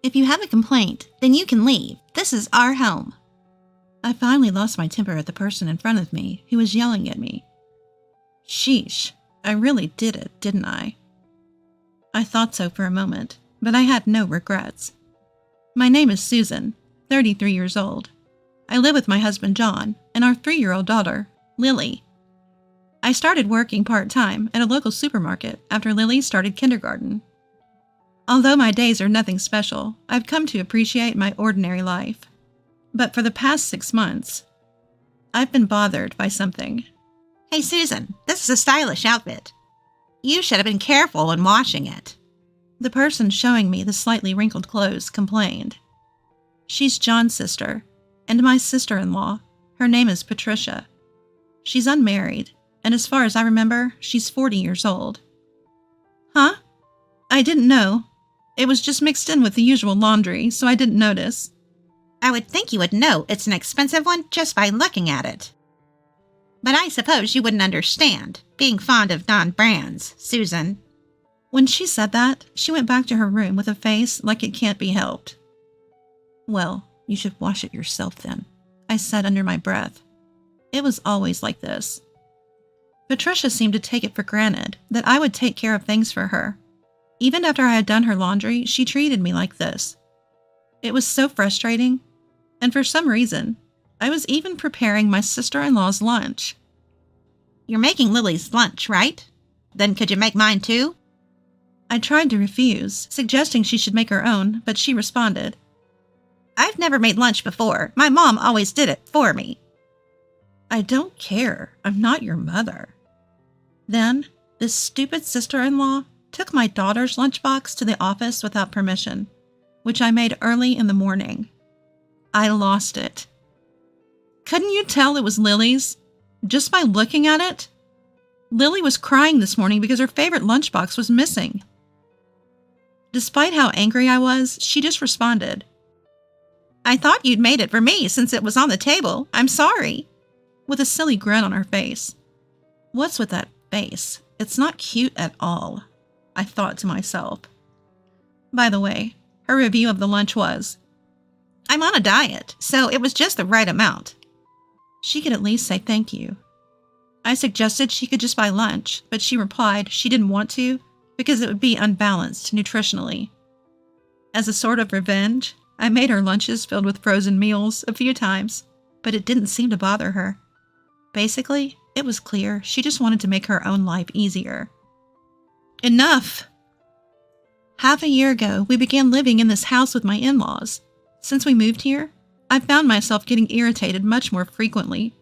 If you have a complaint, then you can leave. This is our home. I finally lost my temper at the person in front of me who was yelling at me. Sheesh, I really did it, didn't I? I thought so for a moment, but I had no regrets. My name is Susan, 33 years old. I live with my husband John and our 3-year-old daughter, Lily. I started working part-time at a local supermarket after Lily started kindergarten. Although my days are nothing special, I've come to appreciate my ordinary life. But for the past 6 months, I've been bothered by something. Hey, Susan, this is a stylish outfit. You should have been careful when washing it. The person showing me the slightly wrinkled clothes complained. She's John's sister, and my sister-in-law. Her name is Patricia. She's unmarried, and as far as I remember, she's 40 years old. Huh? I didn't know. It was just mixed in with the usual laundry, so I didn't notice. I would think you would know it's an expensive one just by looking at it. But I suppose you wouldn't understand, being fond of non-brands, Susan. When she said that, she went back to her room with a face like it can't be helped. Well, you should wash it yourself then, I said under my breath. It was always like this. Patricia seemed to take it for granted that I would take care of things for her. Even after I had done her laundry, she treated me like this. It was so frustrating, and for some reason, I was even preparing my sister-in-law's lunch. You're making Lily's lunch, right? Then could you make mine too? I tried to refuse, suggesting she should make her own, but she responded, I've never made lunch before. My mom always did it for me. I don't care. I'm not your mother. Then, this stupid sister-in-law took my daughter's lunchbox to the office without permission, which I made early in the morning. I lost it. Couldn't you tell it was Lily's? Just by looking at it? Lily was crying this morning because her favorite lunchbox was missing. Despite how angry I was, she just responded, I thought you'd made it for me since it was on the table. I'm sorry. With a silly grin on her face. What's with that face? It's not cute at all, I thought to myself. By the way, her review of the lunch was, I'm on a diet, so it was just the right amount. She could at least say thank you. I suggested she could just buy lunch, but she replied she didn't want to because it would be unbalanced nutritionally. As a sort of revenge, I made her lunches filled with frozen meals a few times, but it didn't seem to bother her. Basically, it was clear she just wanted to make her own life easier. Enough! Half a year ago, we began living in this house with my in-laws. Since we moved here, I found myself getting irritated much more frequently.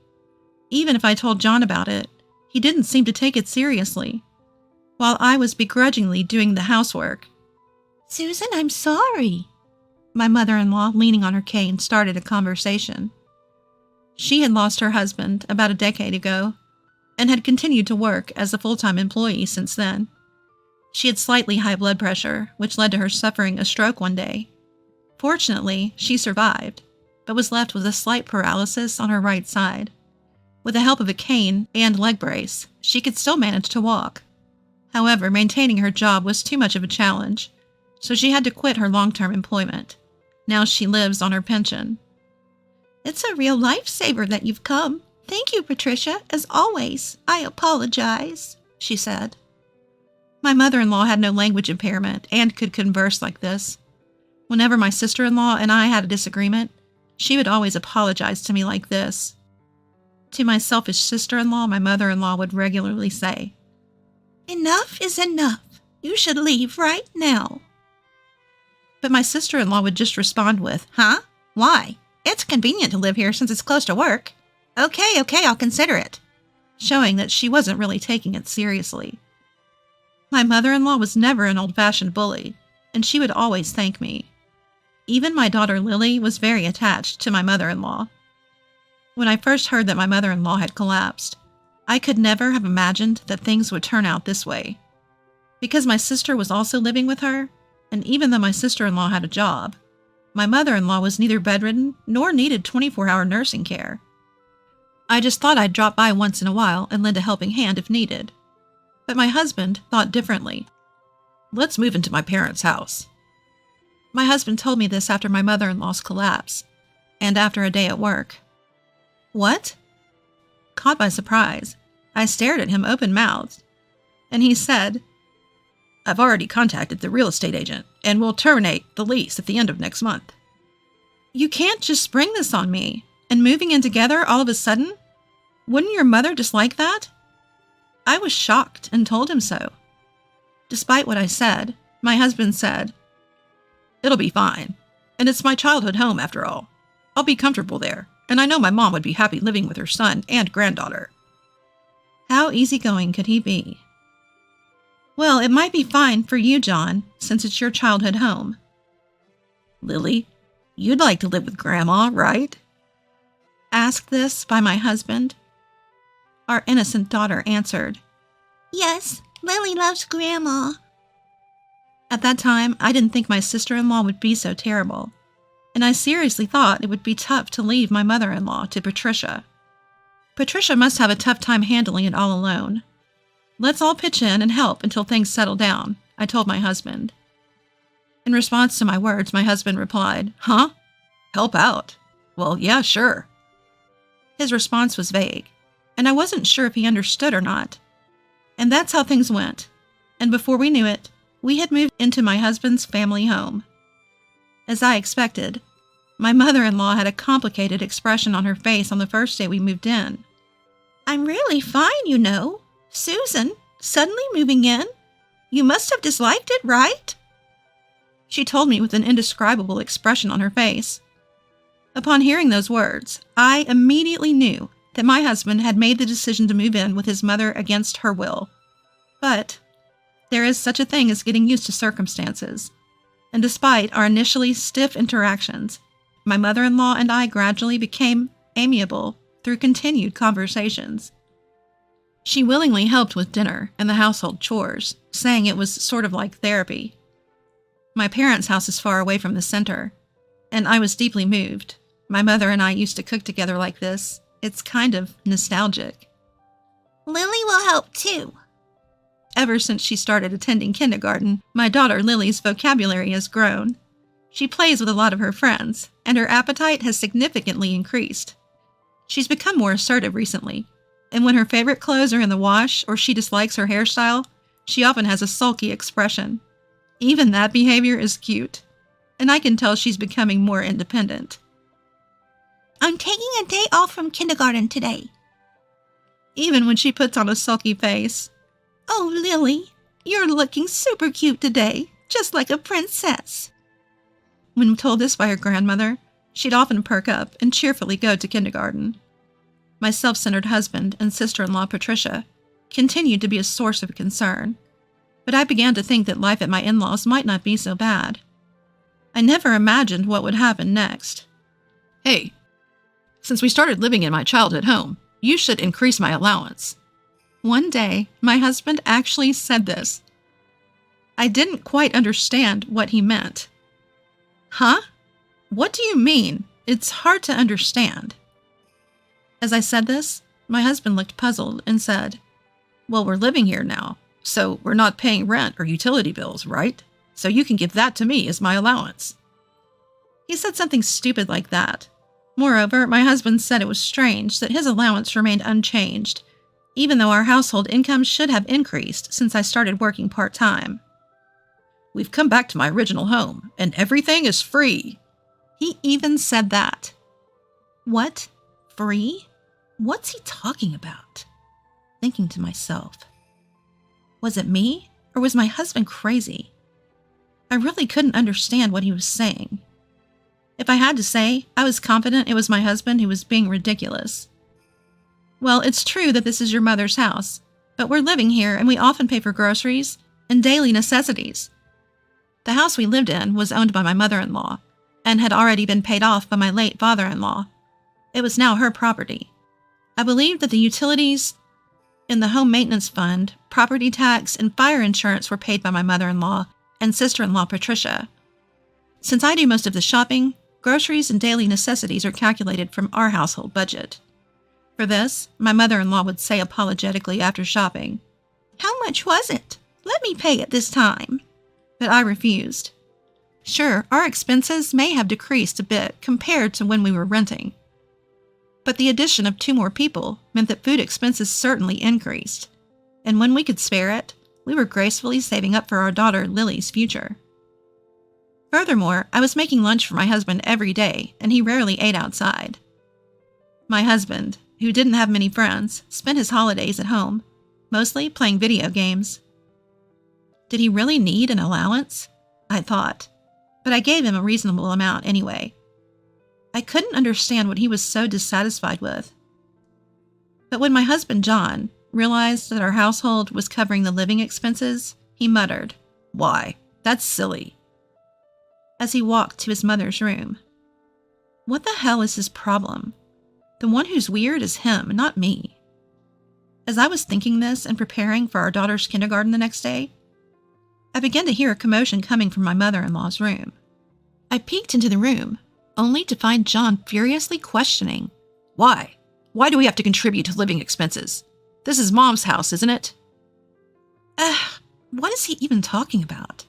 Even if I told John about it, he didn't seem to take it seriously, while I was begrudgingly doing the housework. Susan, I'm sorry. My mother-in-law, leaning on her cane, started a conversation. She had lost her husband about a decade ago and had continued to work as a full-time employee since then. She had slightly high blood pressure, which led to her suffering a stroke one day. Fortunately, she survived, but was left with a slight paralysis on her right side. With the help of a cane and leg brace, she could still manage to walk. However, maintaining her job was too much of a challenge, so she had to quit her long-term employment. Now she lives on her pension. It's a real lifesaver that you've come. Thank you, Patricia. As always, I apologize, she said. My mother-in-law had no language impairment and could converse like this. Whenever my sister-in-law and I had a disagreement, she would always apologize to me like this. To my selfish sister-in-law, my mother-in-law would regularly say, Enough is enough. You should leave right now. But my sister-in-law would just respond with, Huh? Why? It's convenient to live here since it's close to work. Okay, I'll consider it. Showing that she wasn't really taking it seriously. My mother-in-law was never an old-fashioned bully, and she would always thank me. Even my daughter Lily was very attached to my mother-in-law. When I first heard that my mother-in-law had collapsed, I could never have imagined that things would turn out this way. Because my sister was also living with her, and even though my sister-in-law had a job, my mother-in-law was neither bedridden nor needed 24-hour nursing care. I just thought I'd drop by once in a while and lend a helping hand if needed. But my husband thought differently. Let's move into my parents' house. My husband told me this after my mother-in-law's collapse, and after a day at work. What? Caught by surprise, I stared at him open-mouthed, and he said, I've already contacted the real estate agent, and we'll terminate the lease at the end of next month. You can't just spring this on me, and moving in together all of a sudden? Wouldn't your mother dislike that? I was shocked and told him so. Despite what I said, my husband said, It'll be fine, and it's my childhood home after all. I'll be comfortable there, and I know my mom would be happy living with her son and granddaughter. How easygoing could he be? Well, it might be fine for you, John, since it's your childhood home. Lily, you'd like to live with Grandma, right? Asked this by my husband. Our innocent daughter answered, Yes, Lily loves Grandma. At that time, I didn't think my sister-in-law would be so terrible, and I seriously thought it would be tough to leave my mother-in-law to Patricia. Patricia must have a tough time handling it all alone. Let's all pitch in and help until things settle down, I told my husband. In response to my words, my husband replied, Huh? Help out? Well, yeah, sure. His response was vague, and I wasn't sure if he understood or not. And that's how things went. And before we knew it, we had moved into my husband's family home. As I expected, my mother-in-law had a complicated expression on her face on the first day we moved in. I'm really fine, you know. Susan, suddenly moving in? You must have disliked it, right? She told me with an indescribable expression on her face. Upon hearing those words, I immediately knew that my husband had made the decision to move in with his mother against her will. But there is such a thing as getting used to circumstances, and despite our initially stiff interactions, my mother-in-law and I gradually became amiable through continued conversations. She willingly helped with dinner and the household chores, saying it was sort of like therapy. My parents' house is far away from the center, and I was deeply moved. My mother and I used to cook together like this. It's kind of nostalgic. Lily will help too. Ever since she started attending kindergarten, my daughter Lily's vocabulary has grown. She plays with a lot of her friends, and her appetite has significantly increased. She's become more assertive recently, and when her favorite clothes are in the wash or she dislikes her hairstyle, she often has a sulky expression. Even that behavior is cute, and I can tell she's becoming more independent. I'm taking a day off from kindergarten today. Even when she puts on a sulky face. Oh, Lily, you're looking super cute today, just like a princess. When told this by her grandmother, she'd often perk up and cheerfully go to kindergarten. My self-centered husband and sister-in-law Patricia continued to be a source of concern, but I began to think that life at my in-laws might not be so bad. I never imagined what would happen next. Hey, since we started living in my childhood home, you should increase my allowance. One day, my husband actually said this. I didn't quite understand what he meant. Huh? What do you mean? It's hard to understand. As I said this, my husband looked puzzled and said, Well, we're living here now, so we're not paying rent or utility bills, right? So you can give that to me as my allowance. He said something stupid like that. Moreover, my husband said it was strange that his allowance remained unchanged, even though our household income should have increased since I started working part-time. We've come back to my original home, and everything is free. He even said that. What? Free? What's he talking about? Thinking to myself. Was it me, or was my husband crazy? I really couldn't understand what he was saying. If I had to say, I was confident it was my husband who was being ridiculous. Well, it's true that this is your mother's house, but we're living here and we often pay for groceries and daily necessities. The house we lived in was owned by my mother-in-law and had already been paid off by my late father-in-law. It was now her property. I believed that the utilities in the home maintenance fund, property tax, and fire insurance were paid by my mother-in-law and sister-in-law Patricia. Since I do most of the shopping, groceries and daily necessities are calculated from our household budget. For this, my mother-in-law would say apologetically after shopping, How much was it? Let me pay it this time. But I refused. Sure, our expenses may have decreased a bit compared to when we were renting. But the addition of 2 more people meant that food expenses certainly increased. And when we could spare it, we were gracefully saving up for our daughter Lily's future. Furthermore, I was making lunch for my husband every day, and he rarely ate outside. My husband, who didn't have many friends, spent his holidays at home, mostly playing video games. Did he really need an allowance? I thought, but I gave him a reasonable amount anyway. I couldn't understand what he was so dissatisfied with. But when my husband John realized that our household was covering the living expenses, he muttered, "Why, that's silly," as he walked to his mother's room. What the hell is his problem? The one who's weird is him, not me. As I was thinking this and preparing for our daughter's kindergarten the next day, I began to hear a commotion coming from my mother-in-law's room. I peeked into the room, only to find John furiously questioning, "Why? Why do we have to contribute to living expenses? This is Mom's house, isn't it?" What is he even talking about?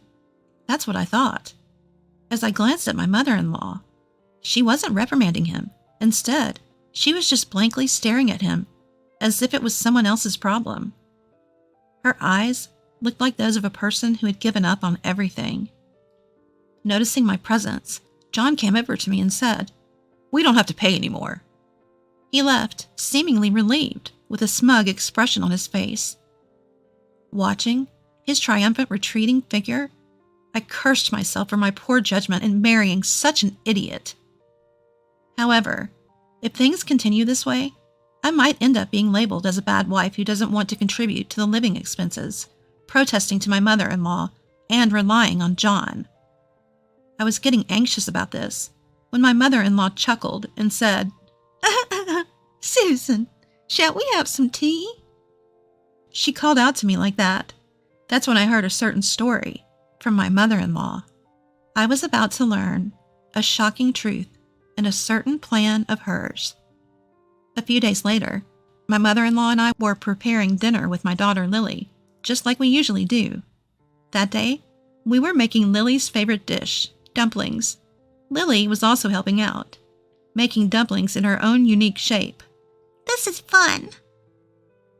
That's what I thought. As I glanced at my mother-in-law, she wasn't reprimanding him. Instead, she was just blankly staring at him, as if it was someone else's problem. Her eyes looked like those of a person who had given up on everything. Noticing my presence, John came over to me and said, "We don't have to pay anymore." He left, seemingly relieved, with a smug expression on his face. Watching his triumphant retreating figure, I cursed myself for my poor judgment in marrying such an idiot. However, if things continue this way, I might end up being labeled as a bad wife who doesn't want to contribute to the living expenses, protesting to my mother-in-law, and relying on John. I was getting anxious about this when my mother-in-law chuckled and said, "Susan, shall we have some tea?" She called out to me like that. That's when I heard a certain story from my mother-in-law. I was about to learn a shocking truth in a certain plan of hers. A few days later, my mother-in-law and I were preparing dinner with my daughter Lily, just like we usually do. That day, we were making Lily's favorite dish, dumplings. Lily was also helping out, making dumplings in her own unique shape. This is fun.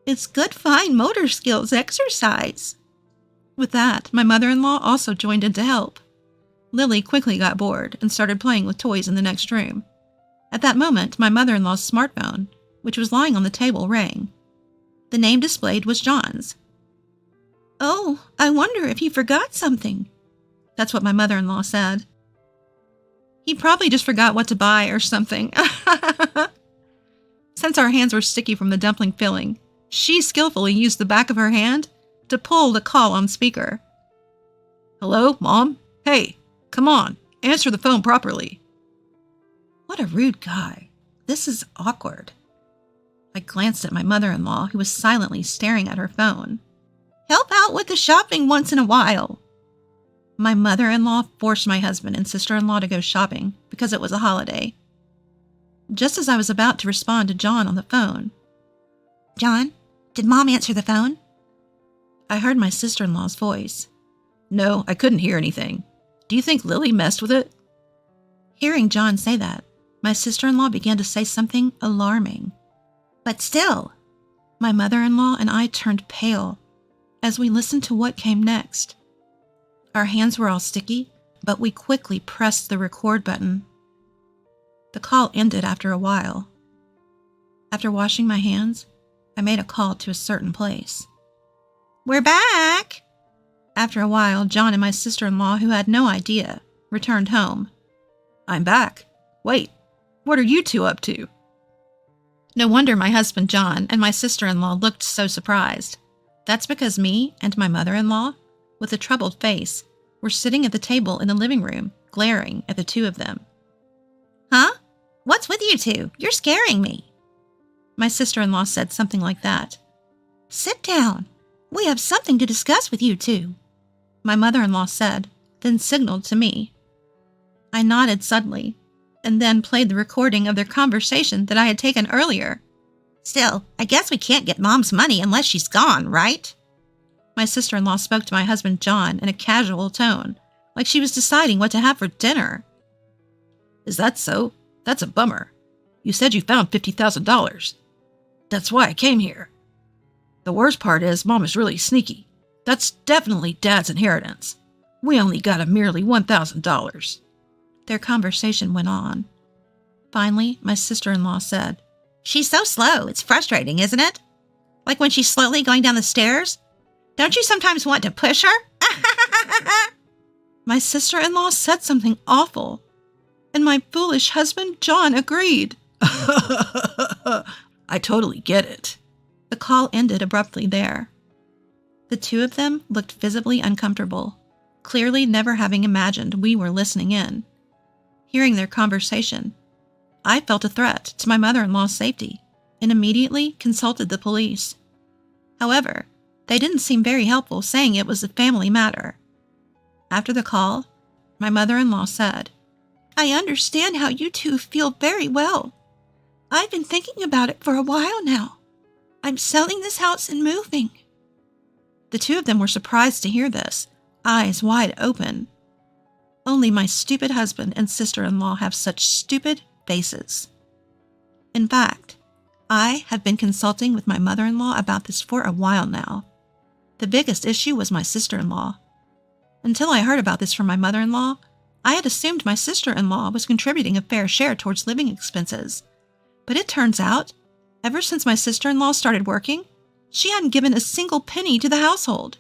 It's good fine motor skills exercise. With that, my mother-in-law also joined in to help. Lily quickly got bored and started playing with toys in the next room. At that moment, my mother-in-law's smartphone, which was lying on the table, rang. The name displayed was John's. "Oh, I wonder if he forgot something." That's what my mother-in-law said. He probably just forgot what to buy or something. Since our hands were sticky from the dumpling filling, she skillfully used the back of her hand to pull the call on speaker. "Hello, Mom? Hey, come on, answer the phone properly." What a rude guy. This is awkward. I glanced at my mother-in-law, who was silently staring at her phone. "Help out with the shopping once in a while." My mother-in-law forced my husband and sister-in-law to go shopping because it was a holiday. Just as I was about to respond to John on the phone, "John, did Mom answer the phone?" I heard my sister-in-law's voice. "No, I couldn't hear anything. Do you think Lily messed with it?" Hearing John say that, my sister-in-law began to say something alarming. "But still." My mother-in-law and I turned pale as we listened to what came next. Our hands were all sticky, but we quickly pressed the record button. The call ended after a while. After washing my hands, I made a call to a certain place. "We're back." After a while, John and my sister-in-law, who had no idea, returned home. "I'm back. Wait, what are you two up to?" No wonder my husband John and my sister-in-law looked so surprised. That's because me and my mother-in-law, with a troubled face, were sitting at the table in the living room, glaring at the two of them. "Huh? What's with you two? You're scaring me." My sister-in-law said something like that. "Sit down. We have something to discuss with you two," my mother-in-law said, then signaled to me. I nodded suddenly, and then played the recording of their conversation that I had taken earlier. "Still, I guess we can't get Mom's money unless she's gone, right?" My sister-in-law spoke to my husband John in a casual tone, like she was deciding what to have for dinner. Is that so? That's a bummer. You said you found $50,000. That's why I came here. The worst part is Mom is really sneaky. That's definitely Dad's inheritance. We only got a merely $1,000. Their conversation went on. Finally, my sister-in-law said, She's so slow, it's frustrating, isn't it? Like when she's slowly going down the stairs? Don't you sometimes want to push her? My sister-in-law said something awful, and my foolish husband, John, agreed. I totally get it. The call ended abruptly there. The two of them looked visibly uncomfortable, clearly never having imagined we were listening in. Hearing their conversation, I felt a threat to my mother-in-law's safety and immediately consulted the police. However, they didn't seem very helpful, saying it was a family matter. After the call, my mother-in-law said, I understand how you two feel very well. I've been thinking about it for a while now. I'm selling this house and moving. The two of them were surprised to hear this, eyes wide open. Only my stupid husband and sister-in-law have such stupid faces. In fact, I have been consulting with my mother-in-law about this for a while now. The biggest issue was my sister-in-law. Until I heard about this from my mother-in-law, I had assumed my sister-in-law was contributing a fair share towards living expenses. But it turns out, ever since my sister-in-law started working, she hadn't given a single penny to the household.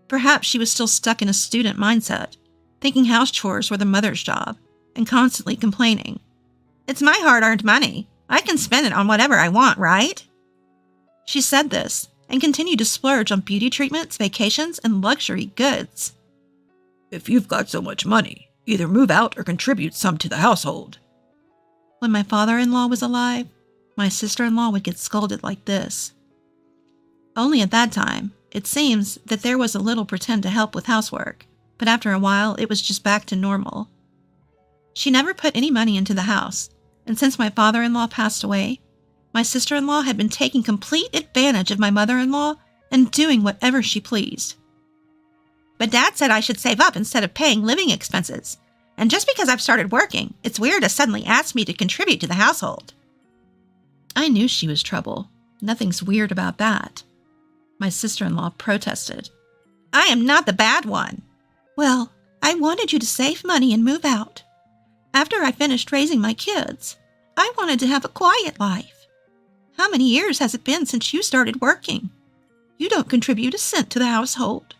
Perhaps she was still stuck in a student mindset, thinking house chores were the mother's job, and constantly complaining. It's my hard-earned money. I can spend it on whatever I want, right? She said this and continued to splurge on beauty treatments, vacations, and luxury goods. If you've got so much money, either move out or contribute some to the household. When my father-in-law was alive, my sister-in-law would get scolded like this. Only at that time, it seems that there was a little pretend to help with housework, but after a while, it was just back to normal. She never put any money into the house, and since my father-in-law passed away, my sister-in-law had been taking complete advantage of my mother-in-law and doing whatever she pleased. But Dad said I should save up instead of paying living expenses. And just because I've started working, it's weird to suddenly ask me to contribute to the household. I knew she was trouble. Nothing's weird about that. My sister-in-law protested. I am not the bad one. Well, I wanted you to save money and move out. After I finished raising my kids, I wanted to have a quiet life. How many years has it been since you started working? You don't contribute a cent to the household.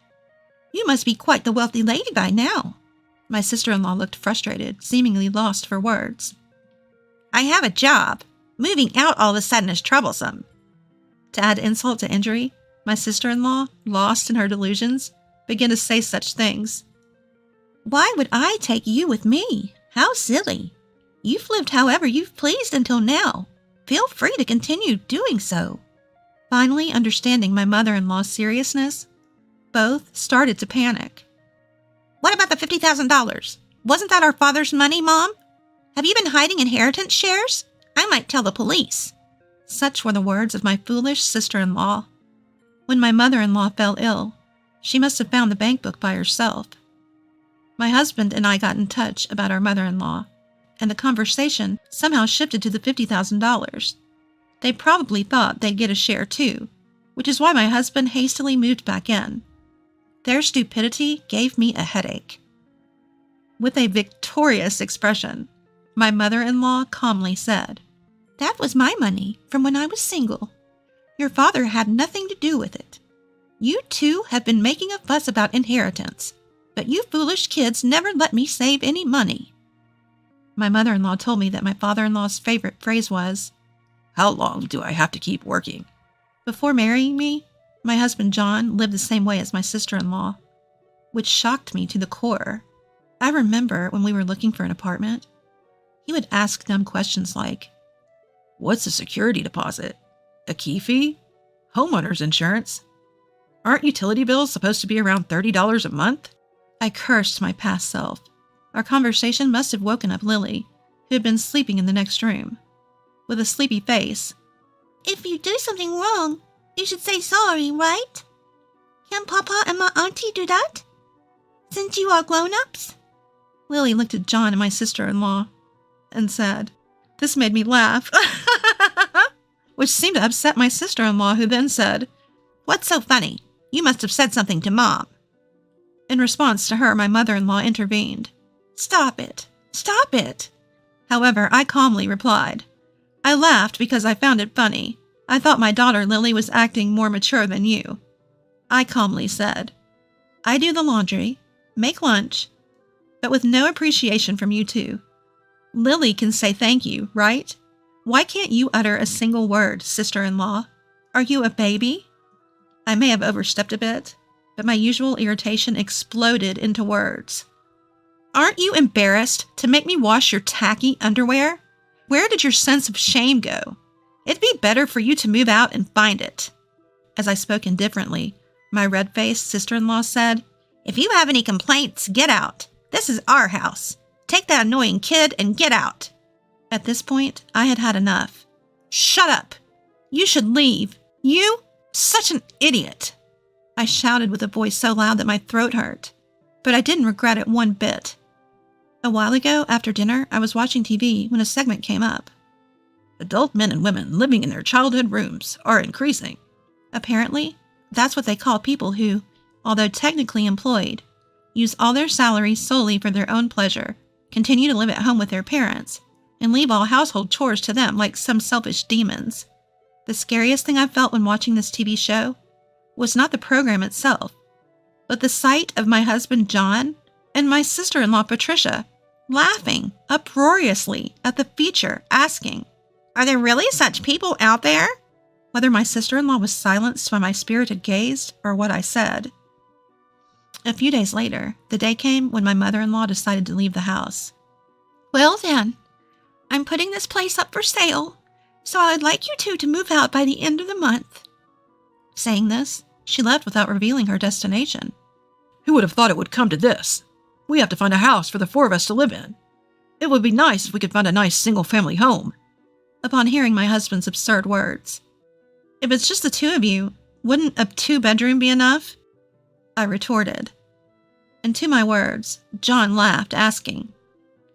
You must be quite the wealthy lady by now. My sister-in-law looked frustrated, seemingly lost for words. I have a job. Moving out all of a sudden is troublesome. To add insult to injury, my sister-in-law, lost in her delusions, began to say such things. Why would I take you with me? How silly. You've lived however you've pleased until now. Feel free to continue doing so. Finally, understanding my mother-in-law's seriousness, both started to panic. What about the $50,000? Wasn't that our father's money, Mom? Have you been hiding inheritance shares? I might tell the police. Such were the words of my foolish sister-in-law. When my mother-in-law fell ill, she must have found the bank book by herself. My husband and I got in touch about our mother-in-law, and the conversation somehow shifted to the $50,000. They probably thought they'd get a share too, which is why my husband hastily moved back in. Their stupidity gave me a headache. With a victorious expression, my mother-in-law calmly said, That was my money from when I was single. Your father had nothing to do with it. You two have been making a fuss about inheritance, but you foolish kids never let me save any money. My mother-in-law told me that my father-in-law's favorite phrase was, How long do I have to keep working? Before marrying me, my husband John lived the same way as my sister-in-law, which shocked me to the core. I remember when we were looking for an apartment, he would ask dumb questions like, What's a security deposit? A key fee? Homeowner's insurance? Aren't utility bills supposed to be around $30 a month? I cursed my past self. Our conversation must have woken up Lily, who had been sleeping in the next room. With a sleepy face, If you do something wrong, you should say sorry, right? Can Papa and my auntie do that? Since you are grown-ups? Lily looked at John and my sister-in-law and said. This made me laugh, which seemed to upset my sister-in-law, who then said, What's so funny? You must have said something to Mom. In response to her, my mother-in-law intervened. Stop it. Stop it. However, I calmly replied. I laughed because I found it funny. I thought my daughter Lily was acting more mature than you. I calmly said, I do the laundry, make lunch, but with no appreciation from you two. Lily can say thank you, right? Why can't you utter a single word, sister-in-law? Are you a baby? I may have overstepped a bit, but my usual irritation exploded into words. Aren't you embarrassed to make me wash your tacky underwear? Where did your sense of shame go? It'd be better for you to move out and find it. As I spoke indifferently, my red-faced sister-in-law said, If you have any complaints, get out. This is our house. Take that annoying kid and get out. At this point, I had had enough. Shut up! You should leave. You? Such an idiot! I shouted with a voice so loud that my throat hurt. But I didn't regret it one bit. A while ago, after dinner, I was watching TV when a segment came up. Adult men and women living in their childhood rooms are increasing. Apparently, that's what they call people who, although technically employed, use all their salaries solely for their own pleasure, continue to live at home with their parents, and leave all household chores to them like some selfish demons. The scariest thing I felt when watching this TV show was not the program itself, but the sight of my husband John and my sister-in-law Patricia laughing uproariously at the feature, asking, Are there really such people out there? Whether my sister-in-law was silenced by my spirited gaze or what I said. A few days later, the day came when my mother-in-law decided to leave the house. Well then, I'm putting this place up for sale, so I'd like you two to move out by the end of the month. Saying this, she left without revealing her destination. Who would have thought it would come to this? We have to find a house for the four of us to live in. It would be nice if we could find a nice single-family home. Upon hearing my husband's absurd words, If it's just the two of you, wouldn't a 2-bedroom be enough? I retorted. And to my words, John laughed, asking,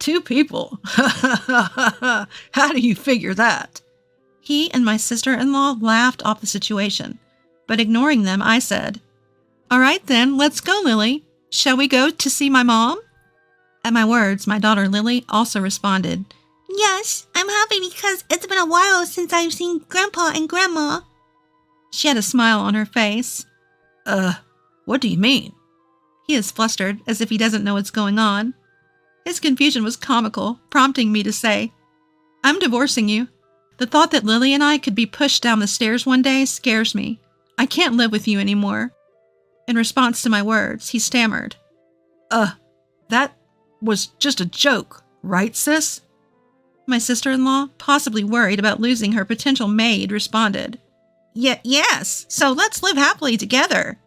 2 people? How do you figure that? He and my sister-in-law laughed off the situation, but ignoring them, I said, All right then, let's go, Lily. Shall we go to see my mom? At my words, my daughter Lily also responded, Yes, I'm happy because it's been a while since I've seen Grandpa and Grandma. She had a smile on her face. What do you mean? He is flustered, as if he doesn't know what's going on. His confusion was comical, prompting me to say, I'm divorcing you. The thought that Lily and I could be pushed down the stairs one day scares me. I can't live with you anymore. In response to my words, he stammered, That was just a joke, right, sis? My sister-in-law, possibly worried about losing her potential maid, responded, Yes, so let's live happily together.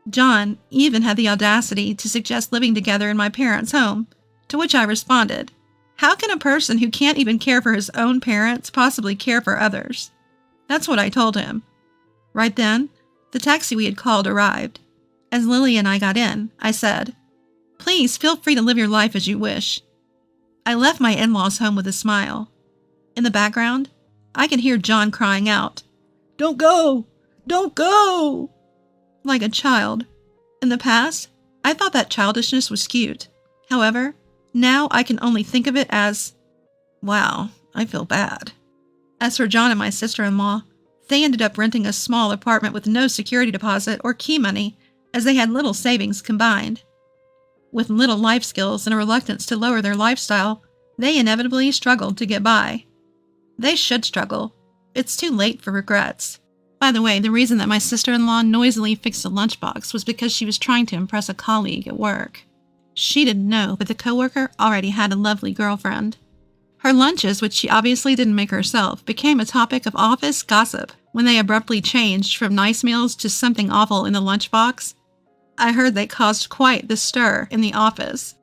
John even had the audacity to suggest living together in my parents' home, to which I responded, How can a person who can't even care for his own parents possibly care for others? That's what I told him. Right then, the taxi we had called arrived. As Lily and I got in, I said, Please feel free to live your life as you wish. I left my in-laws home with a smile. In the background, I could hear John crying out, Don't go! Don't go! Like a child. In the past, I thought that childishness was cute. However, now I can only think of it as, wow, I feel bad. As for John and my sister-in-law, they ended up renting a small apartment with no security deposit or key money, as they had little savings combined. With little life skills and a reluctance to lower their lifestyle, they inevitably struggled to get by. They should struggle. It's too late for regrets. By the way, the reason that my sister-in-law noisily fixed a lunchbox was because she was trying to impress a colleague at work. She didn't know, but the coworker already had a lovely girlfriend. Her lunches, which she obviously didn't make herself, became a topic of office gossip when they abruptly changed from nice meals to something awful in the lunchbox. I heard they caused quite the stir in the office.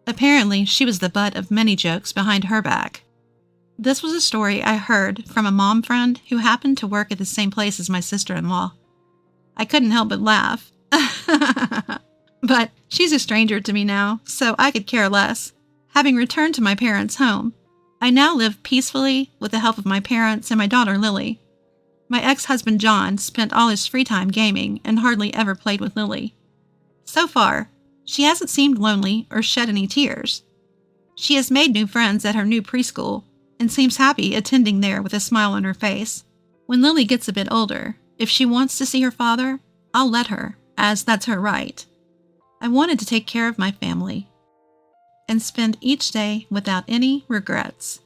Apparently, she was the butt of many jokes behind her back. This was a story I heard from a mom friend who happened to work at the same place as my sister-in-law. I couldn't help but laugh. But she's a stranger to me now, so I could care less. Having returned to my parents' home, I now live peacefully with the help of my parents and my daughter Lily. My ex-husband John spent all his free time gaming and hardly ever played with Lily. So far, she hasn't seemed lonely or shed any tears. She has made new friends at her new preschool and seems happy attending there with a smile on her face. When Lily gets a bit older, if she wants to see her father, I'll let her, as that's her right. I wanted to take care of my family and spend each day without any regrets.